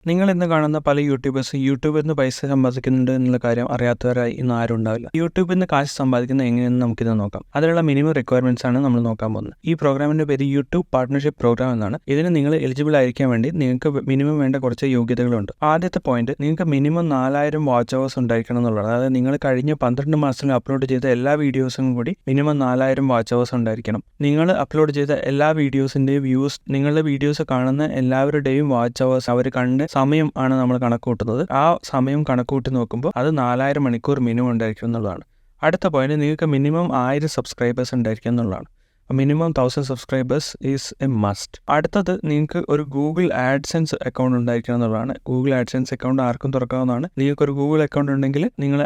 നിങ്ങൾ ഇന്ന് കാണുന്ന പല യൂട്യൂബേഴ്സ് യൂട്യൂബിൽ നിന്ന് പൈസ സമ്പാദിക്കുന്നുണ്ട് എന്നുള്ള കാര്യം അറിയാത്തവരായി ഇന്ന് ആരും ഉണ്ടാവില്ല. യൂട്യൂബിൽ നിന്ന് കാശ് സമ്പാദിക്കുന്നത് എങ്ങനെയെന്ന് നമുക്കിത് നോക്കാം. അതിനുള്ള മിനിമം റിക്വയർമെന്റ്സ് ആണ് നമ്മൾ നോക്കാൻ പോകുന്നത്. ഈ പ്രോഗ്രാമിന്റെ പേര് യൂട്യൂബ് പാർട്ട്ണർഷിപ്പ് പ്രോഗ്രാം എന്നാണ്. ഇതിന് നിങ്ങൾ എലിജിബിൾ ആയിരിക്കാൻ വേണ്ടി നിങ്ങൾക്ക് മിനിമം വേണ്ട കുറച്ച് യോഗ്യതകളുണ്ട്. ആദ്യത്തെ പോയിന്റ്, നിങ്ങൾക്ക് മിനിമം 4000 വാച്ച് അവേഴ്സ് ഉണ്ടായിരിക്കണം എന്നുള്ളതാണ്. അതായത് നിങ്ങൾ കഴിഞ്ഞ 12 മാസത്തിൽ അപ്ലോഡ് ചെയ്ത എല്ലാ വീഡിയോസും കൂടി മിനിമം 4000 വാച്ച് അവേഴ്സ് ഉണ്ടായിരിക്കണം. നിങ്ങൾ അപ്ലോഡ് ചെയ്ത എല്ലാ വീഡിയോസിന്റെയും വ്യൂസ്, നിങ്ങളുടെ വീഡിയോസ് കാണുന്ന എല്ലാവരുടെയും വാച്ച് അവേഴ്സ് അവർ കണ്ട് സമയം ആണ് നമ്മൾ കണക്ക് കൂട്ടുന്നത്. ആ സമയം കണക്ക് കൂട്ടി നോക്കുമ്പോൾ അത് 4000 മണിക്കൂർ മിനിമം ഉണ്ടായിരിക്കും എന്നുള്ളതാണ്. അടുത്ത പോയിന്റ്, നിങ്ങൾക്ക് മിനിമം 1000 സബ്സ്ക്രൈബേഴ്സ് ഉണ്ടായിരിക്കും എന്നുള്ളതാണ്. Minimum 1000 subscribers is A must. അടുത്തത്, നിങ്ങൾക്ക് ഒരു ഗൂഗിൾ ആഡ്സെൻസ് അക്കൗണ്ട് ഉണ്ടായിരിക്കണം എന്നുള്ളതാണ്. ഗൂഗിൾ ആഡ്സെൻസ് അക്കൗണ്ട് ആർക്കും തുറക്കാവുന്നതാണ്. നിങ്ങൾക്ക് ഒരു ഗൂഗിൾ അക്കൗണ്ട് ഉണ്ടെങ്കിൽ നിങ്ങൾ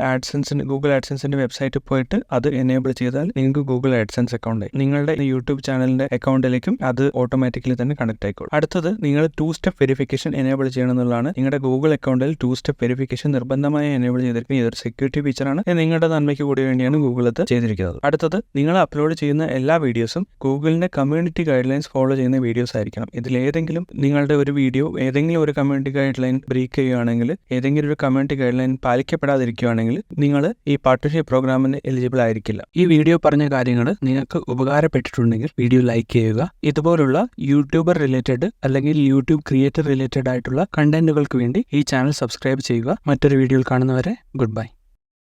ഗൂഗിൾ ആഡ്സെൻസിന്റെ വെബ്സൈറ്റിൽ പോയിട്ട് അത് എനേബിൾ ചെയ്താൽ നിങ്ങൾക്ക് ഗൂഗിൾ ആഡ്സെൻസ് അക്കൗണ്ട് നിങ്ങളുടെ യൂട്യൂബ് ചാനലിന്റെ അക്കൗണ്ടിലേക്കും അത് ഓട്ടോമാറ്റിക്കലി തന്നെ കണക്ട് ആയിക്കോളും. അടുത്തത്, നിങ്ങൾ 2 സ്റ്റെപ്പ് വെരിഫിക്കേഷൻ എനേബിൾ ചെയ്യണം എന്നുള്ളതാണ്. നിങ്ങളുടെ ഗൂഗിൾ അക്കൗണ്ടിൽ 2 സ്റ്റെപ്പ് വെരിഫിക്കേഷൻ നിർബന്ധമായി എനേബിൾ ചെയ്തിരിക്കും. ഇതൊരു സെക്യൂരിറ്റി ഫീച്ചറാണ്. നിങ്ങളുടെ നന്മയ്ക്ക് കൂടി വേണ്ടിയാണ് ഗൂഗിൾ ഇത് ചെയ്തിരിക്കുന്നത്. അടുത്തത്, നിങ്ങൾ അപ്ലോഡ് ചെയ്യുന്ന എല്ലാ വീഡിയോസും ഗൂഗിളിന്റെ കമ്മ്യൂണിറ്റി ഗൈഡ് ലൈൻസ് ഫോളോ ചെയ്യുന്ന വീഡിയോസ് ആയിരിക്കണം. ഇതിലേതെങ്കിലും നിങ്ങളുടെ ഒരു വീഡിയോ ഏതെങ്കിലും ഒരു കമ്മ്യൂണിറ്റി ഗൈഡ് ലൈൻ ബ്രേക്ക് ചെയ്യുകയാണെങ്കിൽ, ഏതെങ്കിലും ഒരു കമ്മ്യൂണിറ്റി ഗൈഡ് ലൈൻ പാലിക്കപ്പെടാതിരിക്കുകയാണെങ്കിൽ നിങ്ങൾ ഈ പാർട്ട്ണർഷിപ്പ് പ്രോഗ്രാമിന് എലിജിബിൾ ആയിരിക്കില്ല. ഈ വീഡിയോ പറഞ്ഞ കാര്യങ്ങൾ നിങ്ങൾക്ക് ഉപകാരപ്പെട്ടിട്ടുണ്ടെങ്കിൽ വീഡിയോ ലൈക്ക് ചെയ്യുക. ഇതുപോലുള്ള യൂട്യൂബർ റിലേറ്റഡ് അല്ലെങ്കിൽ യൂട്യൂബ് ക്രിയേറ്റർ റിലേറ്റഡ് ആയിട്ടുള്ള കണ്ടന്റുകൾക്ക് വേണ്ടി ഈ ചാനൽ സബ്സ്ക്രൈബ് ചെയ്യുക. മറ്റൊരു വീഡിയോയിൽ കാണുന്നവരെ ഗുഡ് ബൈ.